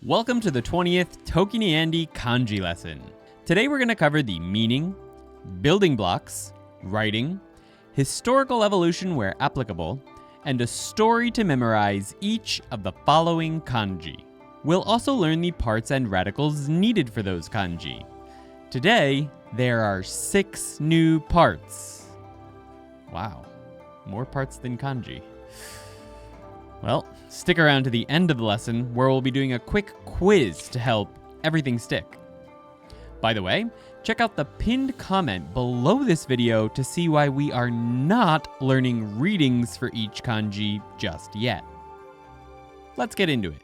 Welcome to the 20th ToKini Andy Kanji lesson. Today we're going to cover the meaning, building blocks, writing, historical evolution where applicable, and a story to memorize each of the following kanji. We'll also learn the parts and radicals needed for those kanji. Today, there are 6 new parts. Wow, more parts than kanji. Well, stick around to the end of the lesson where we'll be doing a quick quiz to help everything stick. By the way, check out the pinned comment below this video to see why we are not learning readings for each kanji just yet. Let's get into it.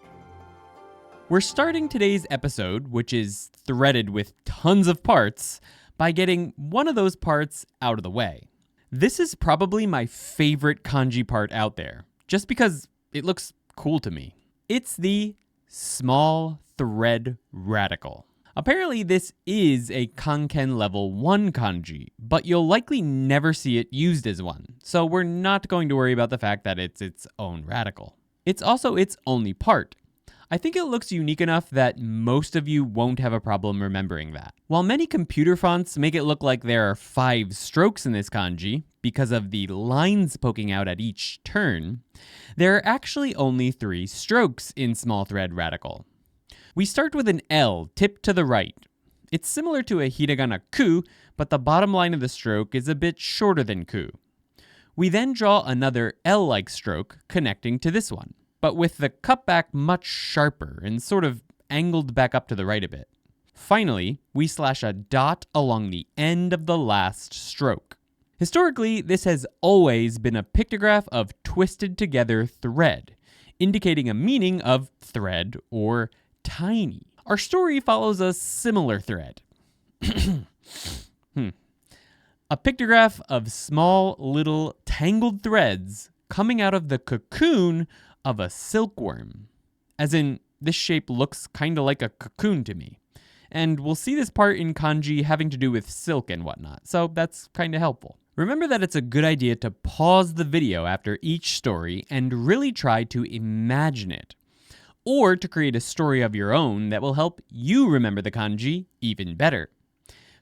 We're starting today's episode, which is threaded with tons of parts, by getting one of those parts out of the way. This is probably my favorite kanji part out there, just because it looks cool to me. It's the small thread radical. Apparently this is a Kanken level 1 kanji, but you'll likely never see it used as one, so we're not going to worry about the fact that it's its own radical. It's also its only part. I think it looks unique enough that most of you won't have a problem remembering that. While many computer fonts make it look like there are 5 strokes in this kanji because of the lines poking out at each turn, there are actually only 3 strokes in small thread radical. We start with an L tipped to the right. It's similar to a hiragana ku, but the bottom line of the stroke is a bit shorter than ku. We then draw another L-like stroke connecting to this one, but with the cutback much sharper and sort of angled back up to the right a bit. Finally, we slash a dot along the end of the last stroke. Historically, this has always been a pictograph of twisted together thread, indicating a meaning of thread or tiny. Our story follows a similar thread. A pictograph of small, little, tangled threads coming out of the cocoon of a silkworm. As in, this shape looks kind of like a cocoon to me. And we'll see this part in kanji having to do with silk and whatnot, so that's kind of helpful. Remember that it's a good idea to pause the video after each story and really try to imagine it, or to create a story of your own that will help you remember the kanji even better.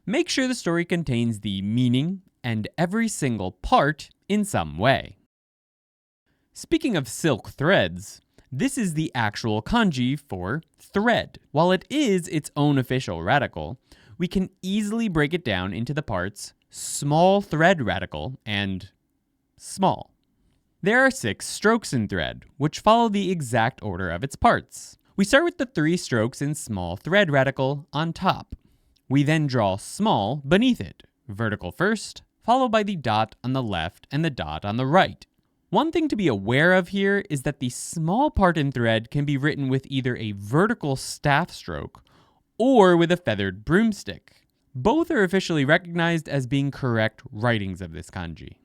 Make sure the story contains the meaning and every single part in some way. Speaking of silk threads, this is the actual kanji for thread. While it is its own official radical, we can easily break it down into the parts small thread radical and small. There are 6 strokes in thread, which follow the exact order of its parts. We start with the 3 strokes in small thread radical on top. We then draw small beneath it, vertical first, followed by the dot on the left and the dot on the right. One thing to be aware of here is that the small part in thread can be written with either a vertical staff stroke or with a feathered broomstick. Both are officially recognized as being correct writings of this kanji.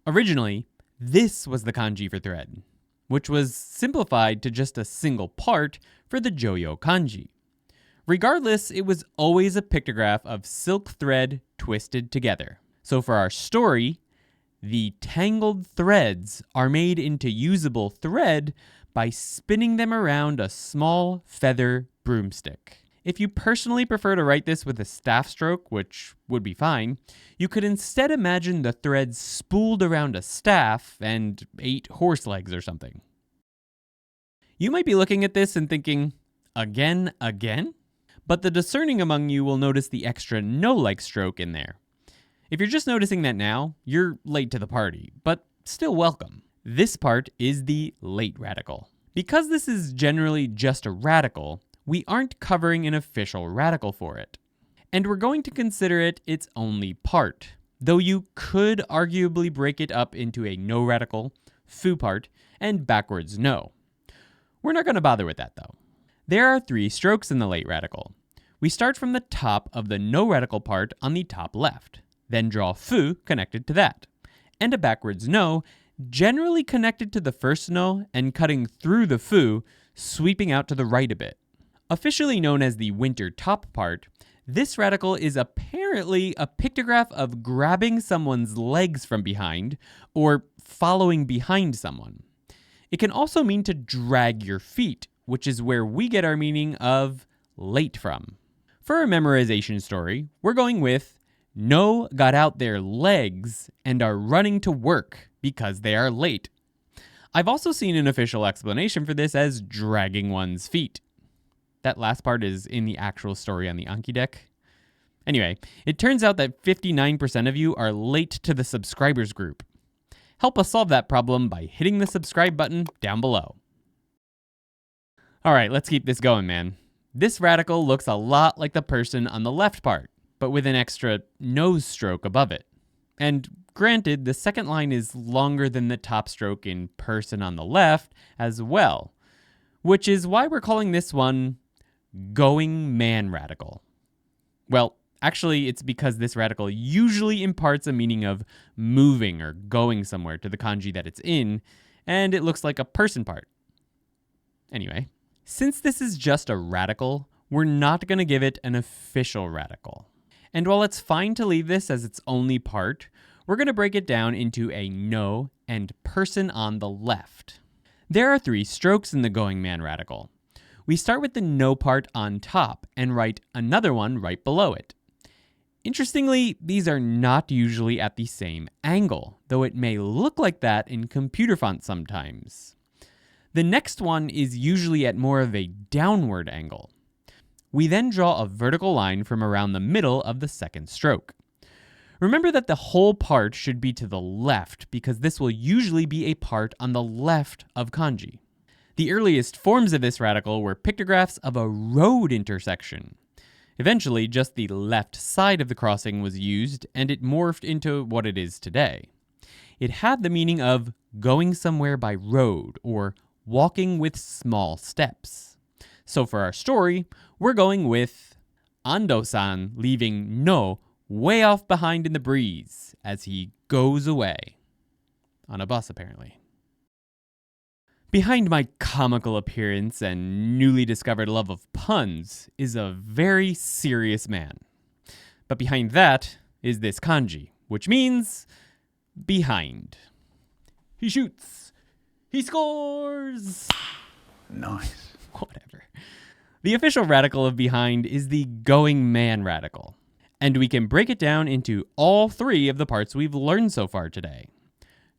Originally, this was the kanji for thread, which was simplified to just a single part for the Joyo kanji. Regardless, it was always a pictograph of silk thread twisted together. So for our story, the tangled threads are made into usable thread by spinning them around a small feather broomstick. If you personally prefer to write this with a staff stroke, which would be fine, you could instead imagine the threads spooled around a staff and 8 horse legs or something. You might be looking at this and thinking, again? But the discerning among you will notice the extra no-like stroke in there. If you're just noticing that now, you're late to the party, but still welcome. This part is the late radical. Because this is generally just a radical, we aren't covering an official radical for it. And we're going to consider it its only part, though you could arguably break it up into a no radical, fu part, and backwards no. We're not going to bother with that though. There are 3 strokes in the late radical. We start from the top of the no radical part on the top left, then draw fu connected to that, and a backwards no generally connected to the first no and cutting through the fu, sweeping out to the right a bit. Officially known as the winter top part, this radical is apparently a pictograph of grabbing someone's legs from behind or following behind someone. It can also mean to drag your feet, which is where we get our meaning of late from. For our memorization story, we're going with no got out their legs and are running to work because they are late. I've also seen an official explanation for this as dragging one's feet. That last part is in the actual story on the Anki deck. Anyway, it turns out that 59% of you are late to the subscribers group. Help us solve that problem by hitting the subscribe button down below. Alright, let's keep this going, man. This radical looks a lot like the person on the left part, but with an extra nose stroke above it. And granted, the second line is longer than the top stroke in person on the left as well, which is why we're calling this one going man radical. Well, actually, it's because this radical usually imparts a meaning of moving or going somewhere to the kanji that it's in, and it looks like a person part. Anyway, since this is just a radical, we're not going to give it an official radical. And while it's fine to leave this as its only part, we're going to break it down into a no and person on the left. There are 3 strokes in the going man radical. We start with the no part on top and write another one right below it. Interestingly, these are not usually at the same angle, though it may look like that in computer fonts sometimes. The next one is usually at more of a downward angle. We then draw a vertical line from around the middle of the second stroke. Remember that the whole part should be to the left because this will usually be a part on the left of kanji. The earliest forms of this radical were pictographs of a road intersection. Eventually, just the left side of the crossing was used, and it morphed into what it is today. It had the meaning of going somewhere by road or walking with small steps. So for our story, we're going with Ando-san leaving no way off behind in the breeze as he goes away. On a bus, apparently. Behind my comical appearance and newly discovered love of puns is a very serious man. But behind that is this kanji, which means behind. He shoots. He scores. Nice. Whatever. The official radical of behind is the going man radical. And we can break it down into all 3 of the parts we've learned so far today.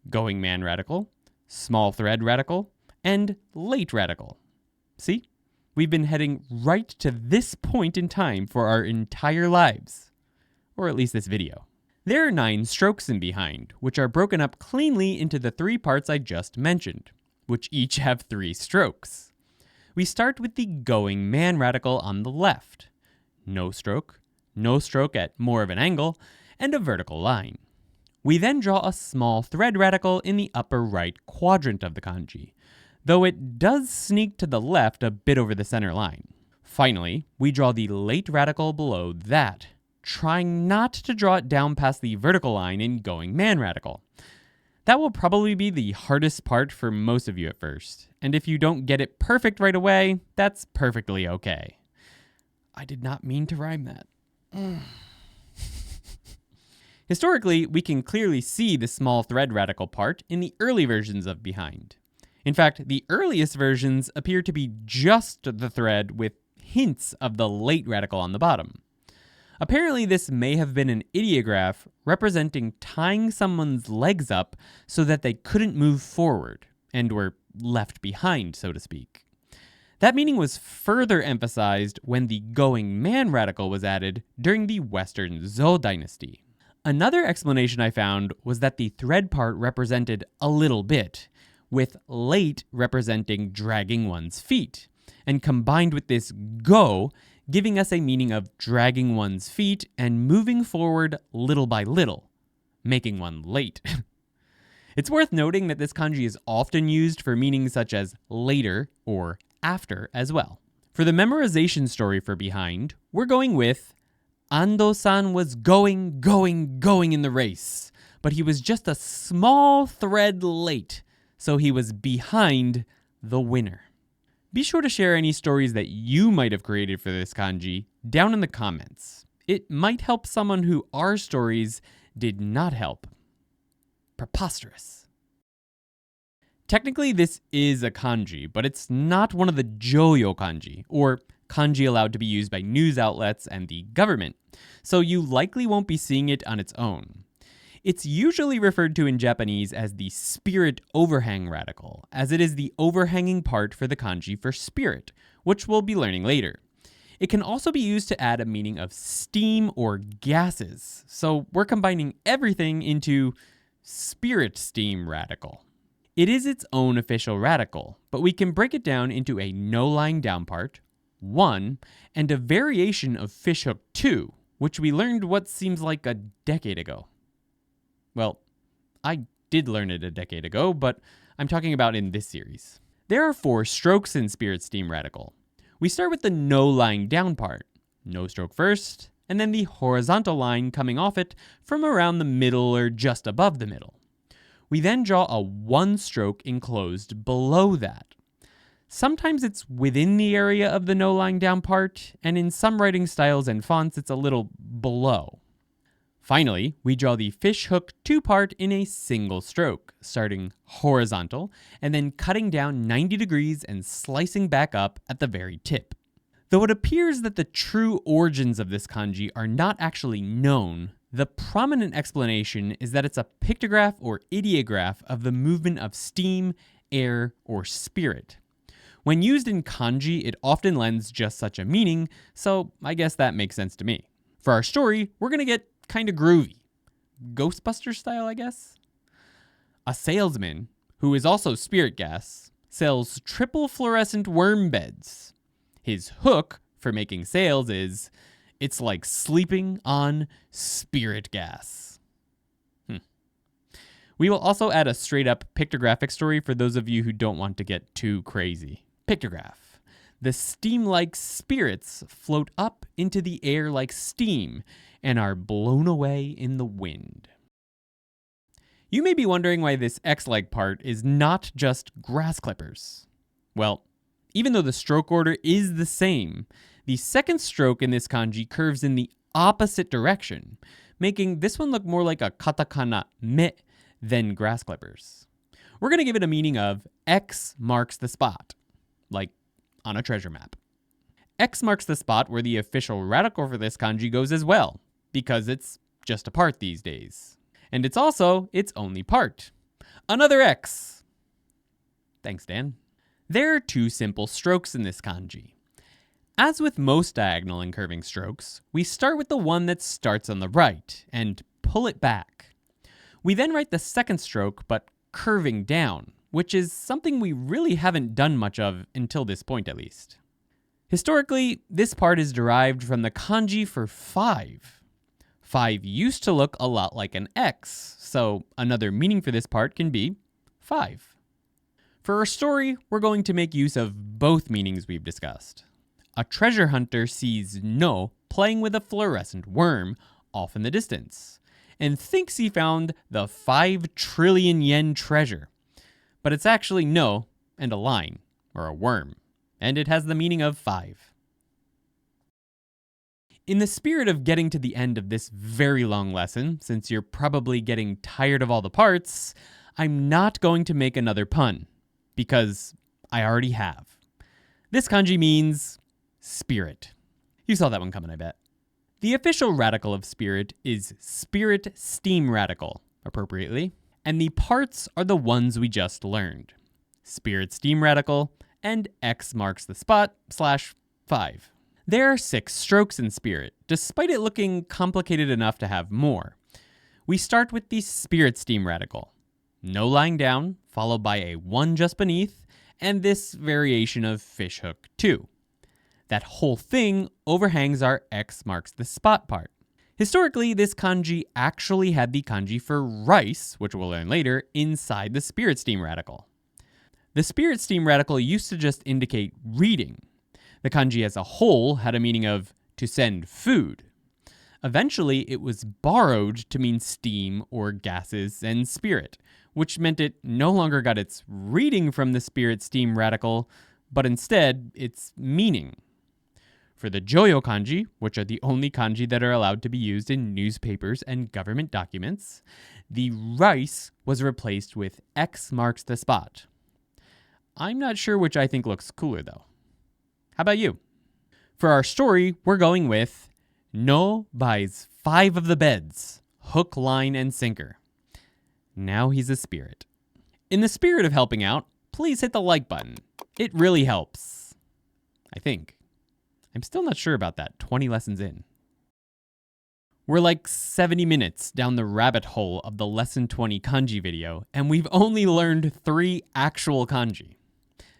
Going man radical, small thread radical, and late radical. See? We've been heading right to this point in time for our entire lives. Or at least this video. There are 9 strokes in behind, which are broken up cleanly into the 3 parts I just mentioned, which each have 3 strokes. We start with the going man radical on the left. No stroke at more of an angle, and a vertical line. We then draw a small thread radical in the upper right quadrant of the kanji, though it does sneak to the left a bit over the center line. Finally, we draw the late radical below that, trying not to draw it down past the vertical line in going man radical. That will probably be the hardest part for most of you at first, and if you don't get it perfect right away, that's perfectly okay. I did not mean to rhyme that. Historically, we can clearly see the small thread radical part in the early versions of behind. In fact, the earliest versions appear to be just the thread with hints of the late radical on the bottom. Apparently, this may have been an ideograph representing tying someone's legs up so that they couldn't move forward and were left behind, so to speak. That meaning was further emphasized when the going man radical was added during the Western Zhou dynasty. Another explanation I found was that the thread part represented a little bit, with late representing dragging one's feet, and combined with this go, giving us a meaning of dragging one's feet and moving forward little by little, making one late. It's worth noting that this kanji is often used for meanings such as later or after as well. For the memorization story for behind, we're going with Ando-san was going in the race, but he was just a small thread late, so he was behind the winner. Be sure to share any stories that you might have created for this kanji down in the comments. It might help someone who our stories did not help. Preposterous. Technically, this is a kanji, but it's not one of the Joyo kanji, or kanji allowed to be used by news outlets and the government, so you likely won't be seeing it on its own. It's usually referred to in Japanese as the spirit overhang radical, as it is the overhanging part for the kanji for spirit, which we'll be learning later. It can also be used to add a meaning of steam or gases, so we're combining everything into spirit steam radical. It is its own official radical, but we can break it down into a no lying down part, 1, and a variation of fishhook 2, which we learned what seems like a decade ago. Well, I did learn it a decade ago, but I'm talking about in this series. There are 4 strokes in spirit steam radical. We start with the no lying down part, no stroke first, and then the horizontal line coming off it from around the middle or just above the middle. We then draw a 1 stroke enclosed below that. Sometimes it's within the area of the no lying down part, and in some writing styles and fonts it's a little below. Finally, we draw the fishhook 2 part in a single stroke, starting horizontal and then cutting down 90 degrees and slicing back up at the very tip. Though it appears that the true origins of this kanji are not actually known, the prominent explanation is that it's a pictograph or ideograph of the movement of steam, air, or spirit. When used in kanji, it often lends just such a meaning, so I guess that makes sense to me. For our story, we're going to get kind of groovy. Ghostbuster style, I guess? A salesman, who is also spirit gas, sells triple fluorescent worm beds. His hook for making sales is, it's like sleeping on spirit gas. We will also add a straight up pictographic story for those of you who don't want to get too crazy. Pictograph. The steam-like spirits float up into the air like steam and are blown away in the wind. You may be wondering why this X-like part is not just grass clippers. Well, even though the stroke order is the same, the second stroke in this kanji curves in the opposite direction, making this one look more like a katakana me than grass clippers. We're going to give it a meaning of X marks the spot, like on a treasure map. X marks the spot where the official radical for this kanji goes as well, because it's just a part these days. And it's also its only part. Another X. Thanks, Dan. There are 2 simple strokes in this kanji. As with most diagonal and curving strokes, we start with the one that starts on the right and pull it back. We then write the second stroke, but curving down, which is something we really haven't done much of until this point at least. Historically, this part is derived from the kanji for 5. 5 used to look a lot like an X, so another meaning for this part can be 5. For our story, we're going to make use of both meanings we've discussed. A treasure hunter sees No playing with a fluorescent worm off in the distance, and thinks he found the 5 trillion yen treasure. But it's actually No and a line, or a worm, and it has the meaning of 5. In the spirit of getting to the end of this very long lesson, since you're probably getting tired of all the parts, I'm not going to make another pun, because I already have. This kanji means spirit. You saw that one coming, I bet. The official radical of spirit is spirit steam radical, appropriately, and the parts are the ones we just learned. Spirit steam radical and X marks the spot /5. There are 6 strokes in spirit, despite it looking complicated enough to have more. We start with the spirit steam radical. No lying down, followed by a 1 just beneath, and this variation of fishhook 2. That whole thing overhangs our X marks the spot part. Historically, this kanji actually had the kanji for rice, which we'll learn later, inside the spirit steam radical. The spirit steam radical used to just indicate reading. The kanji as a whole had a meaning of to send food. Eventually, it was borrowed to mean steam or gases and spirit, which meant it no longer got its reading from the spirit steam radical, but instead its meaning. For the Joyo kanji, which are the only kanji that are allowed to be used in newspapers and government documents, the rice was replaced with X marks the spot, I'm not sure which I think looks cooler though. How about you? For our story, we're going with No buys 5 of the beds, hook, line, and sinker. Now he's a spirit. In the spirit of helping out, please hit the like button. It really helps. I think. I'm still not sure about that 20 lessons in. We're like 70 minutes down the rabbit hole of the Lesson 20 kanji video, and we've only learned 3 actual kanji.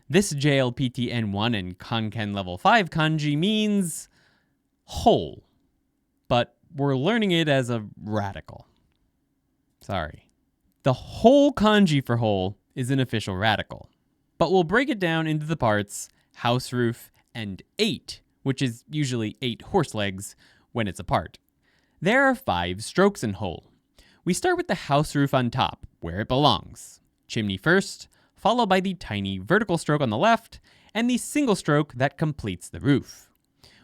This JLPT N1 and Kanken level 5 kanji means whole, but we're learning it as a radical. Sorry. The whole kanji for whole is an official radical, but we'll break it down into the parts house roof and 8, which is usually 8 horse legs when it's a part. There are 5 strokes in whole. We start with the house roof on top, where it belongs. Chimney first, followed by the tiny vertical stroke on the left, and the single stroke that completes the roof.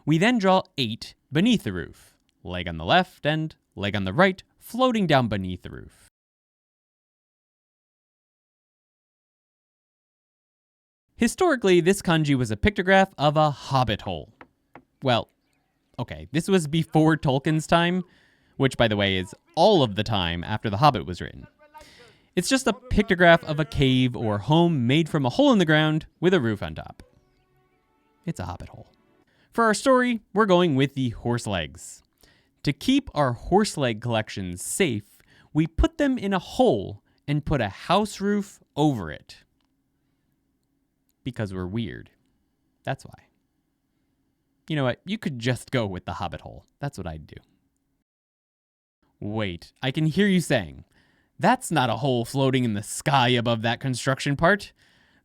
We then draw 8 beneath the roof, leg on the left and leg on the right, floating down beneath the roof. Historically, this kanji was a pictograph of a hobbit hole. Well, okay, this was before Tolkien's time, which, by the way, is all of the time after The Hobbit was written. It's just a pictograph of a cave or home made from a hole in the ground with a roof on top. It's a hobbit hole. For our story, we're going with the horse legs. To keep our horse leg collections safe, we put them in a hole and put a house roof over it. Because we're weird. That's why. You know what? You could just go with the hobbit hole. That's what I'd do. Wait, I can hear you saying, that's not a hole floating in the sky above that construction part.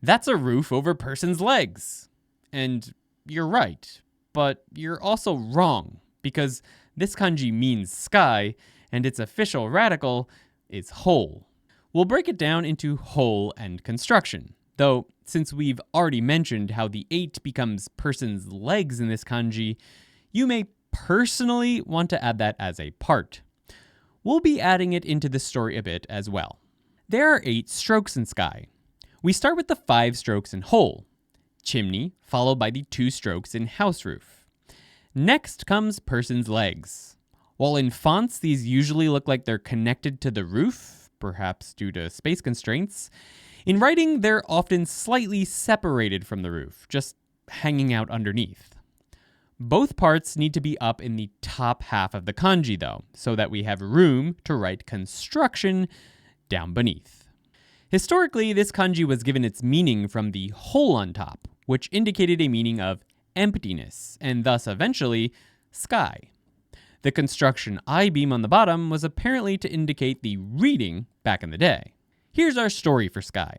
That's a roof over person's legs. And you're right, but you're also wrong, because this kanji means sky, and its official radical is hole. We'll break it down into hole and construction, though since we've already mentioned how the 8 becomes person's legs in this kanji, you may personally want to add that as a part. We'll be adding it into the story a bit as well. There are 8 strokes in sky. We start with the 5 strokes in hole, chimney, followed by the 2 strokes in house roof. Next comes person's legs. While in fonts, these usually look like they're connected to the roof, perhaps due to space constraints, in writing, they're often slightly separated from the roof, just hanging out underneath. Both parts need to be up in the top half of the kanji, though, so that we have room to write construction down beneath. Historically, this kanji was given its meaning from the hole on top, which indicated a meaning of emptiness, and thus eventually sky. The construction I-beam on the bottom was apparently to indicate the reading back in the day. Here's our story for sky.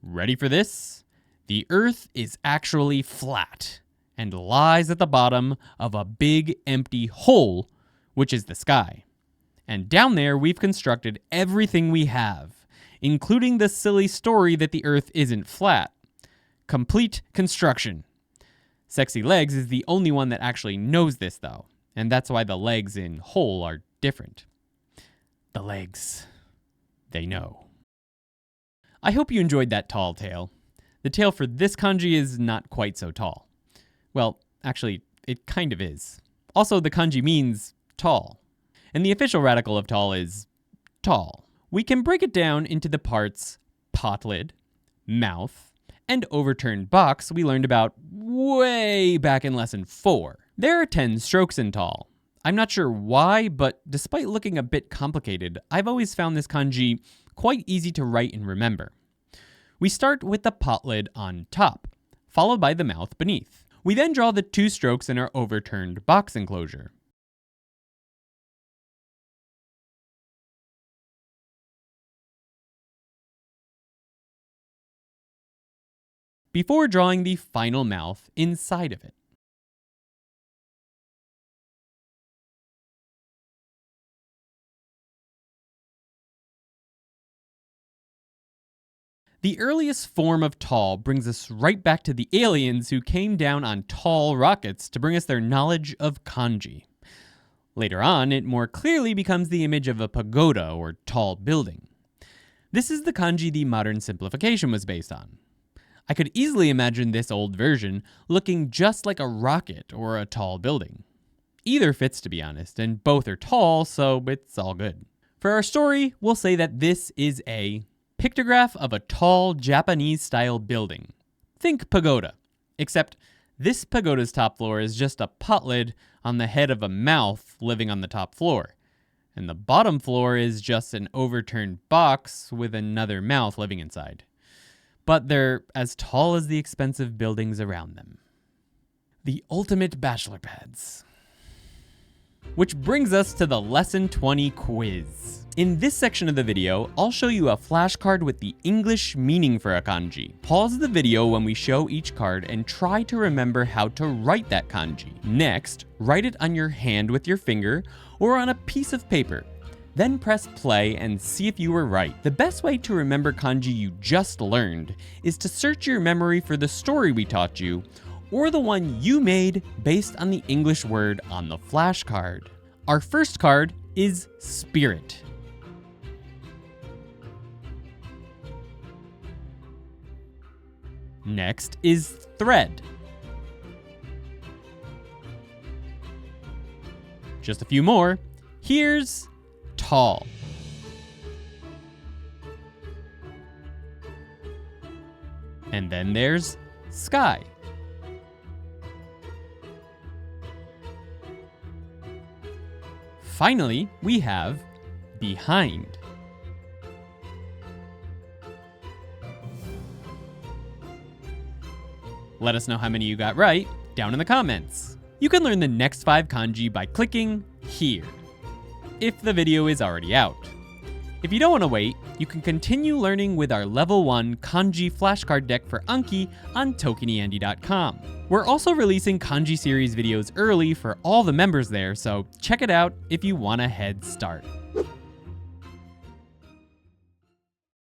Ready for this? The Earth is actually flat and lies at the bottom of a big empty hole, which is the sky. And down there, we've constructed everything we have, including the silly story that the Earth isn't flat. Complete construction. Sexy Legs is the only one that actually knows this, though, and that's why the legs in hole are different. The legs. They know. I hope you enjoyed that tall tale. The tale for this kanji is not quite so tall. Well, actually, it kind of is. Also, the kanji means tall. And the official radical of tall is tall. We can break it down into the parts pot lid, mouth, and overturned box we learned about way back in lesson 4. There are 10 strokes in tall. I'm not sure why, but despite looking a bit complicated, I've always found this kanji quite easy to write and remember. We start with the pot lid on top, followed by the mouth beneath. We then draw the 2 strokes in our overturned box enclosure. Before drawing the final mouth inside of it. The earliest form of tall brings us right back to the aliens who came down on tall rockets to bring us their knowledge of kanji. Later on, it more clearly becomes the image of a pagoda or tall building. This is the kanji the modern simplification was based on. I could easily imagine this old version looking just like a rocket or a tall building. Either fits, to be honest, and both are tall, so it's all good. For our story, we'll say that this is a pictograph of a tall Japanese-style building. Think pagoda, except this pagoda's top floor is just a pot lid on the head of a mouth living on the top floor, and the bottom floor is just an overturned box with another mouth living inside. But they're as tall as the expensive buildings around them. The ultimate bachelor pads. Which brings us to the Lesson 20 quiz. In this section of the video, I'll show you a flashcard with the English meaning for a kanji. Pause the video when we show each card and try to remember how to write that kanji. Next, write it on your hand with your finger or on a piece of paper. Then press play and see if you were right. The best way to remember kanji you just learned is to search your memory for the story we taught you, or the one you made based on the English word on the flashcard. Our first card is spirit. Next is thread. Just a few more. Here's tall. And then there's sky. Finally, we have behind. Let us know how many you got right down in the comments. You can learn the next 5 kanji by clicking here, if the video is already out. If you don't want to wait, you can continue learning with our Level 1 Kanji Flashcard deck for Anki on ToKiniAndy.com. We're also releasing kanji series videos early for all the members there, so check it out if you want a head start.